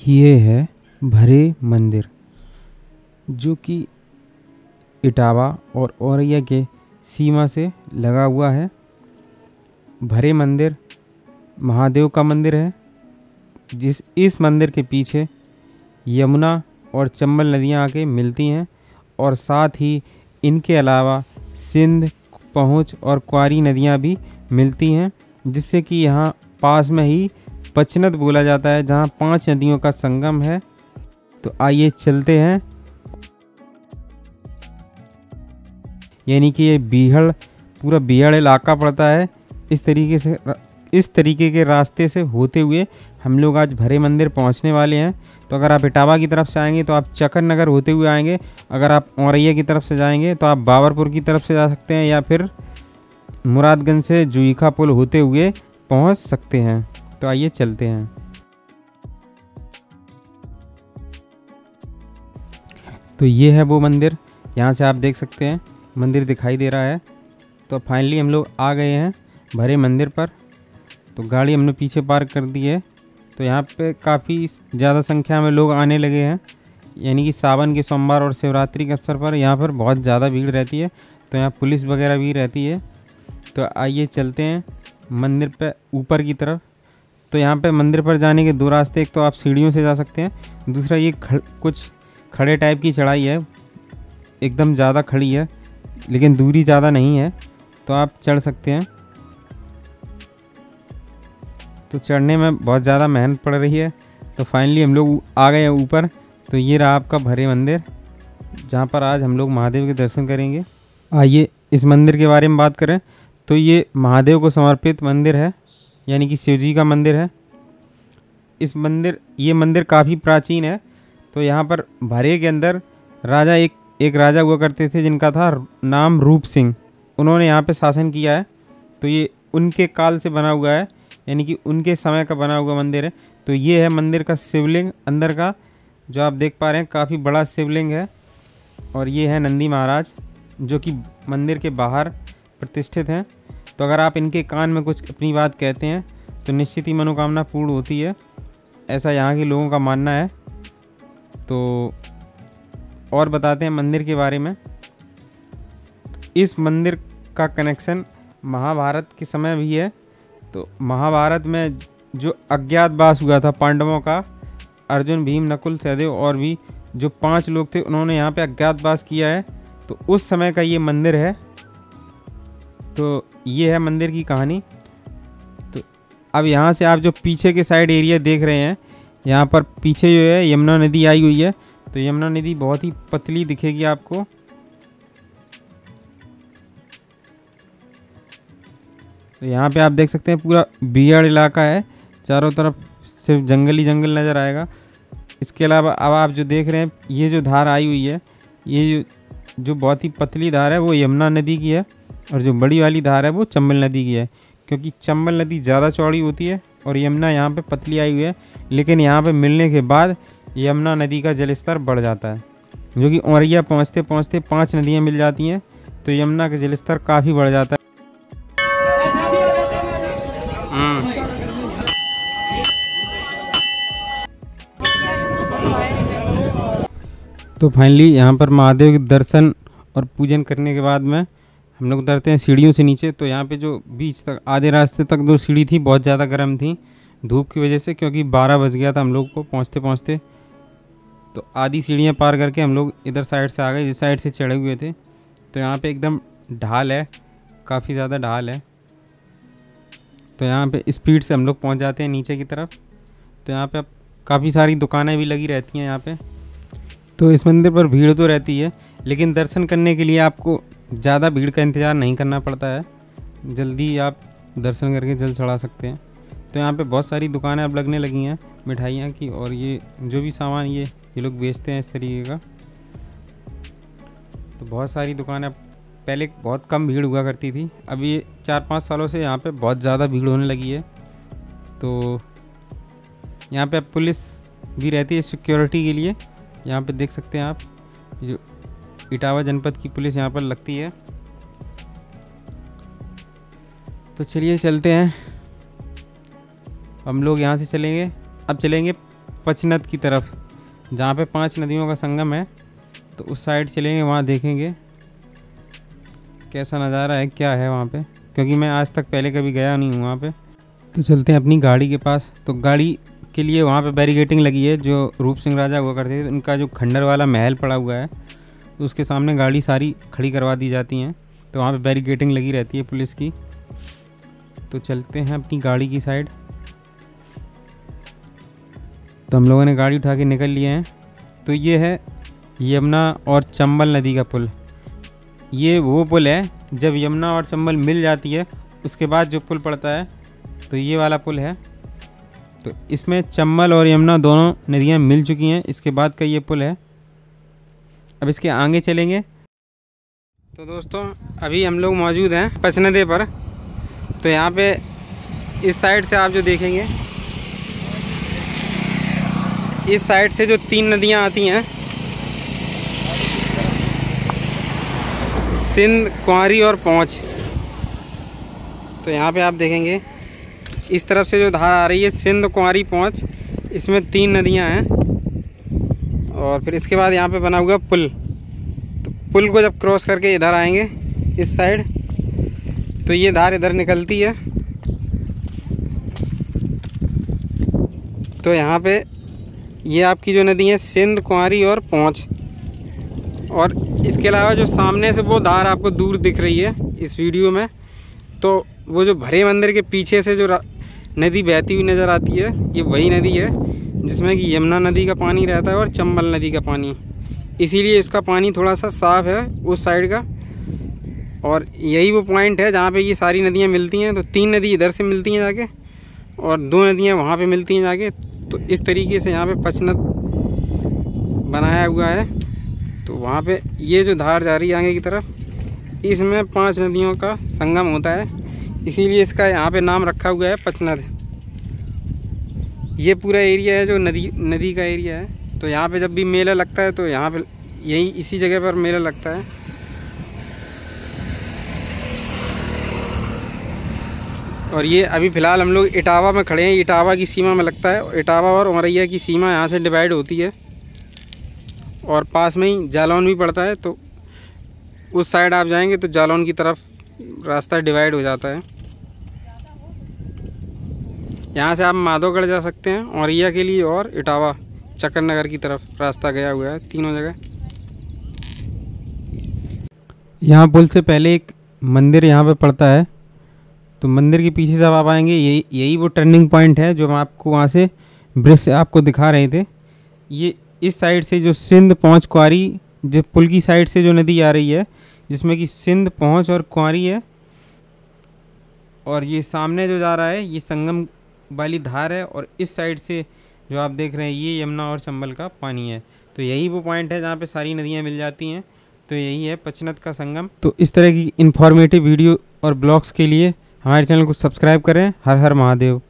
ये है भरे मंदिर, जो कि इटावा और औरैया के सीमा से लगा हुआ है। भरे मंदिर महादेव का मंदिर है, इस मंदिर के पीछे यमुना और चंबल नदियाँ आके मिलती हैं और साथ ही इनके अलावा सिंध, पहुँच और क्वारी नदियाँ भी मिलती हैं, जिससे कि यहाँ पास में ही पचनद बोला जाता है, जहाँ 5 नदियों का संगम है। तो आइए चलते हैं। यानी कि ये बीहड़, पूरा बीहड़ इलाका पड़ता है। इस तरीके के रास्ते से होते हुए हम लोग आज भरे मंदिर पहुंचने वाले हैं। तो अगर आप इटावा की तरफ से आएंगे तो आप चक्कर नगर होते हुए आएंगे। अगर आप औरैया की तरफ से जाएंगे तो आप बाबरपुर की तरफ से जा सकते हैं, या फिर मुरादगंज से जुईखा पुल होते हुए पहुंच सकते हैं। तो आइए चलते हैं। तो ये है वो मंदिर, यहाँ से आप देख सकते हैं मंदिर दिखाई दे रहा है। तो फाइनली हम लोग आ गए हैं भरे मंदिर पर। तो गाड़ी हमने पीछे पार्क कर दी है। तो यहाँ पे काफ़ी ज़्यादा संख्या में लोग आने लगे हैं, यानी कि सावन के सोमवार और शिवरात्रि के अवसर पर यहाँ पर बहुत ज़्यादा भीड़ रहती है। तो यहाँ पुलिस वगैरह भी रहती है। तो आइए चलते हैं मंदिर पे ऊपर की तरफ। तो यहाँ पे मंदिर पर जाने के 2 रास्ते, एक तो आप सीढ़ियों से जा सकते हैं, दूसरा ये कुछ खड़े टाइप की चढ़ाई है, एकदम ज़्यादा खड़ी है लेकिन दूरी ज़्यादा नहीं है, तो आप चढ़ सकते हैं। तो चढ़ने में बहुत ज़्यादा मेहनत पड़ रही है। तो फाइनली हम लोग आ गए हैं ऊपर। तो ये रहा आपका भरे मंदिर, जहाँ पर आज हम लोग महादेव के दर्शन करेंगे। आइए इस मंदिर के बारे में बात करें तो ये महादेव को समर्पित मंदिर है, यानी कि शिव जी का मंदिर है। ये मंदिर काफ़ी प्राचीन है। तो यहाँ पर भरे के अंदर एक राजा हुआ करते थे, जिनका था नाम रूप सिंह। उन्होंने यहाँ पे शासन किया है। तो ये उनके काल से बना हुआ है, यानी कि उनके समय का बना हुआ मंदिर है। तो ये है मंदिर का शिवलिंग अंदर का, जो आप देख पा रहे हैं, काफ़ी बड़ा शिवलिंग है। और ये है नंदी महाराज, जो कि मंदिर के बाहर प्रतिष्ठित हैं। तो अगर आप इनके कान में कुछ अपनी बात कहते हैं तो निश्चित ही मनोकामना पूर्ण होती है, ऐसा यहाँ के लोगों का मानना है। तो और बताते हैं मंदिर के बारे में। इस मंदिर का कनेक्शन महाभारत के समय भी है। तो महाभारत में जो अज्ञातवास हुआ था पांडवों का, अर्जुन, भीम, नकुल, सहदेव और भी जो 5 लोग थे, उन्होंने यहाँ पे अज्ञातवास किया है। तो उस समय का ये मंदिर है। तो ये है मंदिर की कहानी। तो अब यहाँ से आप जो पीछे के साइड एरिया देख रहे हैं, यहाँ पर पीछे जो है यमुना नदी आई हुई है। तो यमुना नदी बहुत ही पतली दिखेगी आपको। तो यहाँ पे आप देख सकते हैं पूरा बीहड़ इलाका है, चारों तरफ सिर्फ जंगल ही जंगल नज़र आएगा। इसके अलावा अब आप जो देख रहे हैं, ये जो धार आई हुई है, ये जो बहुत ही पतली धार है वो यमुना नदी की है, और जो बड़ी वाली धार है वो चंबल नदी की है। क्योंकि चंबल नदी ज़्यादा चौड़ी होती है और यमुना यहाँ पे पतली आई हुई है। लेकिन यहाँ पे मिलने के बाद यमुना नदी का जलस्तर बढ़ जाता है, जो कि औरैया पहुँचते पहुँचते 5 नदियाँ मिल जाती हैं। तो यमुना का जलस्तर काफ़ी बढ़ जाता है। तो फाइनली यहाँ पर महादेव के दर्शन और पूजन करने के बाद में हम लोग उतरते हैं सीढ़ियों से नीचे। तो यहाँ पे जो बीच तक आधे रास्ते तक 2 सीढ़ी थी, बहुत ज़्यादा गर्म थी धूप की वजह से, क्योंकि 12 बज गया था हम लोग को पहुँचते पहुँचते। तो आधी सीढ़ियाँ पार करके हम लोग इधर साइड से आ गए, जिस साइड से चढ़े हुए थे। तो यहाँ पे एकदम ढाल है, काफ़ी ज़्यादा ढाल है। तो यहाँ पे स्पीड से हम लोग पहुँच जाते हैं नीचे की तरफ। तो यहाँ पे काफ़ी सारी दुकानें भी लगी रहती हैं यहाँ पे। तो इस मंदिर पर भीड़ तो रहती है, लेकिन दर्शन करने के लिए आपको ज़्यादा भीड़ का इंतज़ार नहीं करना पड़ता है, जल्दी आप दर्शन करके जल चढ़ा सकते हैं। तो यहाँ पे बहुत सारी दुकानें अब लगने लगी हैं मिठाइयाँ की, और ये जो भी सामान ये लोग बेचते हैं इस तरीके का। तो बहुत सारी दुकानें, पहले बहुत कम भीड़ हुआ करती थी, अभी 4-5 सालों से यहाँ पे बहुत ज़्यादा भीड़ होने लगी है। तो यहाँ पे पुलिस भी रहती है सिक्योरिटी के लिए। यहाँ पे देख सकते हैं आप, जो इटावा जनपद की पुलिस यहाँ पर लगती है। तो चलिए चलते हैं हम लोग यहाँ से चलेंगे। अब चलेंगे पचनद की तरफ, जहाँ पे 5 नदियों का संगम है। तो उस साइड चलेंगे, वहाँ देखेंगे कैसा नज़ारा है, क्या है वहाँ पे, क्योंकि मैं आज तक पहले कभी गया नहीं हूँ वहाँ पे। तो चलते हैं अपनी गाड़ी के पास। तो गाड़ी के लिए वहाँ पे बैरिकेटिंग लगी है। जो रूप सिंह राजा हुआ करते थे उनका जो खंडर वाला महल पड़ा हुआ है, तो उसके सामने गाड़ी सारी खड़ी करवा दी जाती हैं। तो वहाँ पे बैरिकेटिंग लगी रहती है पुलिस की। तो चलते हैं अपनी गाड़ी की साइड। तो हम लोगों ने गाड़ी उठा के निकल लिए हैं। तो ये है यमुना और चंबल नदी का पुल। ये वो पुल है जब यमुना और चंबल मिल जाती है उसके बाद जो पुल पड़ता है, तो ये वाला पुल है। तो इसमें चंबल और यमुना दोनों नदियाँ मिल चुकी हैं, इसके बाद का ये पुल है। अब इसके आगे चलेंगे। तो दोस्तों अभी हम लोग मौजूद हैं पचनदे पर। तो यहाँ पे इस साइड से आप जो देखेंगे, इस साइड से जो 3 नदियाँ आती हैं, सिंध, कुंवारी और पौंछ। तो यहाँ पे आप देखेंगे इस तरफ से जो धार आ रही है सिंध, कुंवारी, पौंछ, इसमें 3 नदियाँ हैं। और फिर इसके बाद यहाँ पे बना हुआ पुल। तो पुल को जब क्रॉस करके इधर आएंगे इस साइड, तो ये धार इधर निकलती है। तो यहाँ पे ये आपकी जो नदी है सिंध, कुंवारी और पौंछ। और इसके अलावा जो सामने से वो धार आपको दूर दिख रही है इस वीडियो में, तो वो जो भरे मंदिर के पीछे से जो नदी बहती हुई नज़र आती है, ये वही नदी है जिसमें कि यमुना नदी का पानी रहता है और चंबल नदी का पानी। इसीलिए इसका पानी थोड़ा सा साफ़ है उस साइड का। और यही वो पॉइंट है जहाँ पे ये सारी नदियाँ मिलती हैं। तो 3 नदी इधर से मिलती हैं जाके, और 2 नदियाँ वहाँ पे मिलती हैं जाके। तो इस तरीके से यहाँ पे पचनद बनाया हुआ है। तो वहाँ पे ये जो धार जा रही है आगे की तरफ, इसमें 5 नदियों का संगम होता है, इसीलिए इसका यहाँ पे नाम रखा हुआ है पचनद। ये पूरा एरिया है जो नदी का एरिया है। तो यहाँ पे जब भी मेला लगता है तो यहाँ पे यही इसी जगह पर मेला लगता है। और ये अभी फ़िलहाल हम लोग इटावा में खड़े हैं। इटावा की सीमा में लगता है। इटावा और औरैया की सीमा यहाँ से डिवाइड होती है, और पास में ही जालौन भी पड़ता है। तो उस साइड आप जाएंगे तो जालौन की तरफ रास्ता डिवाइड हो जाता है। यहाँ से आप माधोगढ़ जा सकते हैं औरैया के लिए, और इटावा चक्कर नगर की तरफ रास्ता गया हुआ है, तीनों जगह। यहाँ पुल से पहले एक मंदिर यहाँ पे पड़ता है। तो मंदिर के पीछे जब आप आएंगे, यही वो टर्निंग पॉइंट है जो हम आपको वहाँ से ब्रिज से आपको दिखा रहे थे। ये इस साइड से जो सिंध, पौंछ, कुंवारी, जो पुल की साइड से जो नदी आ रही है, जिसमें कि सिंध, पौंछ और कुंवारी है, और ये सामने जो जा रहा है ये संगम वाली धार है। और इस साइड से जो आप देख रहे हैं ये यमुना और चंबल का पानी है। तो यही वो पॉइंट है जहाँ पे सारी नदियाँ मिल जाती हैं। तो यही है पचनद का संगम। तो इस तरह की इन्फॉर्मेटिव वीडियो और ब्लॉग्स के लिए हमारे चैनल को सब्सक्राइब करें। हर हर महादेव।